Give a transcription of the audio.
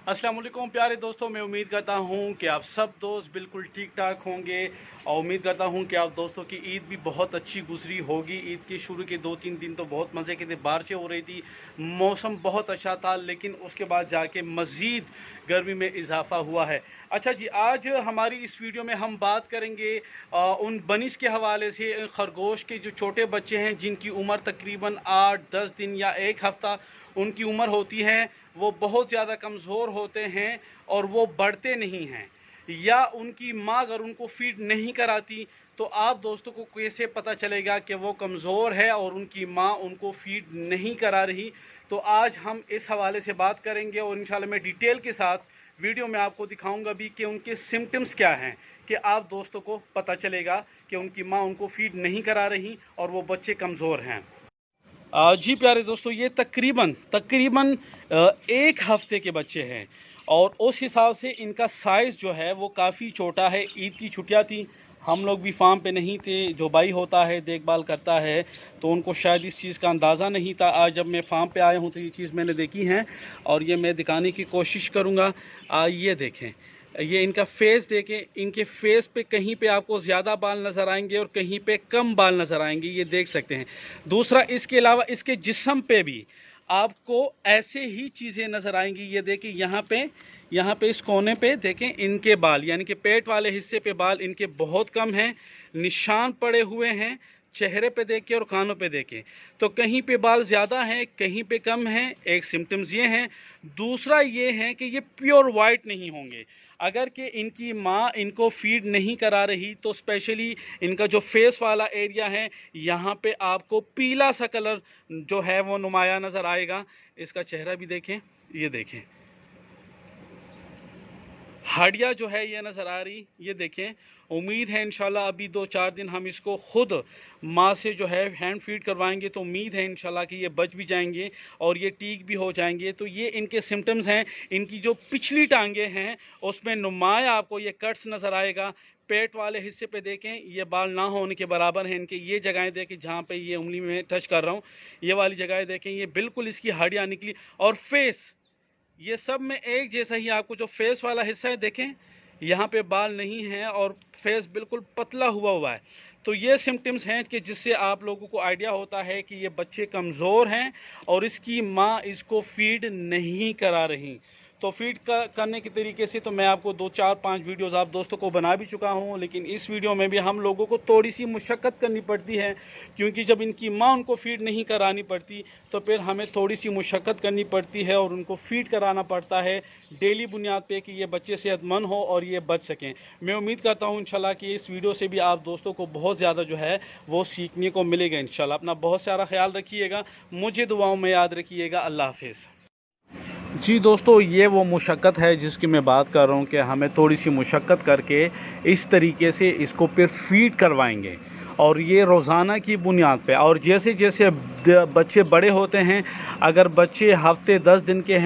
अस्सलाम वालेकुम प्यारे दोस्तों, मैं उम्मीद करता हूँ कि आप सब दोस्त बिल्कुल ठीक ठाक होंगे और उम्मीद करता हूँ कि आप दोस्तों की ईद भी बहुत अच्छी गुजरी होगी। ईद के शुरू के 2-3 दिन तो बहुत मज़े के थे, बारिशें हो रही थी, मौसम बहुत अच्छा था, लेकिन उसके बाद जाके मज़ीद गर्मी में इजाफा हुआ है। अच्छा जी, आज हमारी इस वीडियो में हम बात करेंगे उन बनिश के हवाले से, खरगोश के जो छोटे बच्चे हैं जिनकी उम्र तकरीबन 8-10 दिन या 1 हफ़्ता उनकी उम्र होती है। वो बहुत ज़्यादा कमज़ोर होते हैं और वो बढ़ते नहीं हैं, या उनकी माँ अगर उनको फीड नहीं कराती तो आप दोस्तों को कैसे पता चलेगा कि वो कमज़ोर है और उनकी माँ उनको फीड नहीं करा रही। तो आज हम इस हवाले से बात करेंगे और इंशाल्लाह मैं डिटेल के साथ वीडियो में आपको दिखाऊंगा भी कि उनके सिम्टम्स क्या हैं, कि आप दोस्तों को पता चलेगा कि उनकी माँ उनको फीड नहीं करा रही और वो बच्चे कमज़ोर हैं। जी प्यारे दोस्तों, ये तकरीबन तकरीबन 1 हफ़्ते के बच्चे हैं और उस हिसाब से इनका साइज़ जो है वो काफ़ी छोटा है। ईद की छुट्टियां थी, हम लोग भी फार्म पे नहीं थे। जो भाई होता है देखभाल करता है तो उनको शायद इस चीज़ का अंदाज़ा नहीं था। आज जब मैं फार्म पे आया हूँ तो ये चीज़ मैंने देखी है और ये मैं दिखाने की कोशिश करूँगा। ये देखें, ये इनका फेस देखें, इनके फेस पे कहीं पे आपको ज़्यादा बाल नज़र आएंगे और कहीं पे कम बाल नज़र आएंगे, ये देख सकते हैं। दूसरा, इसके अलावा इसके जिस्म पे भी आपको ऐसे ही चीज़ें नज़र आएंगी। ये देखें, यहाँ पे इस कोने पे देखें, इनके बाल यानी कि पेट वाले हिस्से पे बाल इनके बहुत कम हैं, निशान पड़े हुए हैं। चेहरे पे देखें और कानों पे देखें तो कहीं पे बाल ज़्यादा हैं, कहीं पे कम हैं। एक सिम्टम्स ये हैं। दूसरा ये है कि ये प्योर वाइट नहीं होंगे। अगर कि इनकी माँ इनको फीड नहीं करा रही तो स्पेशली इनका जो फेस वाला एरिया है, यहाँ पे आपको पीला सा कलर जो है वो नुमाया नज़र आएगा। इसका चेहरा भी देखें, ये देखें, हड्डियाँ जो है ये नज़र आ रही, ये देखें। उम्मीद है इंशाल्लाह अभी 2-4 दिन हम इसको ख़ुद माँ से जो है हैंड फीड करवाएंगे तो उम्मीद है इंशाल्लाह कि ये बच भी जाएंगे और ये ठीक भी हो जाएंगे। तो ये इनके सिम्टम्स हैं। इनकी जो पिछली टांगें हैं उसमें नुमाया आपको ये कट्स नज़र आएगा। पेट वाले हिस्से पे देखें, ये बाल ना होने के बराबर हैं इनके। ये जगहें देखें जहाँ पे ये उंगली में टच कर रहा हूँ, ये वाली जगहें देखें, ये बिल्कुल इसकी हड्डियाँ निकली। और फेस, ये सब में एक जैसा ही आपको जो फेस वाला हिस्सा है देखें, यहाँ पे बाल नहीं हैं और फेस बिल्कुल पतला हुआ है। तो ये सिम्टम्स हैं कि जिससे आप लोगों को आइडिया होता है कि ये बच्चे कमज़ोर हैं और इसकी माँ इसको फीड नहीं करा रही। तो फीड करने के तरीके से तो मैं आपको 2-4-5 वीडियोज़ आप दोस्तों को बना भी चुका हूँ, लेकिन इस वीडियो में भी हम लोगों को थोड़ी सी मुशक्क़त करनी पड़ती है, क्योंकि जब इनकी माँ उनको फीड नहीं करानी पड़ती तो फिर हमें थोड़ी सी मुशक्क़त करनी पड़ती है और उनको फीड कराना पड़ता है डेली बुनियाद पे कि ये बच्चे सेहतमंद हो और ये बच सकें। मैं उम्मीद करता हूँ इंशाल्लाह कि इस वीडियो से भी आप दोस्तों को बहुत ज़्यादा जो है वो सीखने को मिलेगा इंशाल्लाह। अपना बहुत सारा ख्याल रखिएगा, मुझे दुआओं में याद रखिएगा। अल्लाह हाफिज़। जी दोस्तों, ये वो मुशक्क़त है जिसकी मैं बात कर रहा हूँ कि हमें थोड़ी सी मुशक्क़त करके इस तरीके से इसको फिर फीड करवाएंगे और ये रोज़ाना की बुनियाद पे। और जैसे जैसे बच्चे बड़े होते हैं, अगर बच्चे हफ़्ते 10 दिन के हैं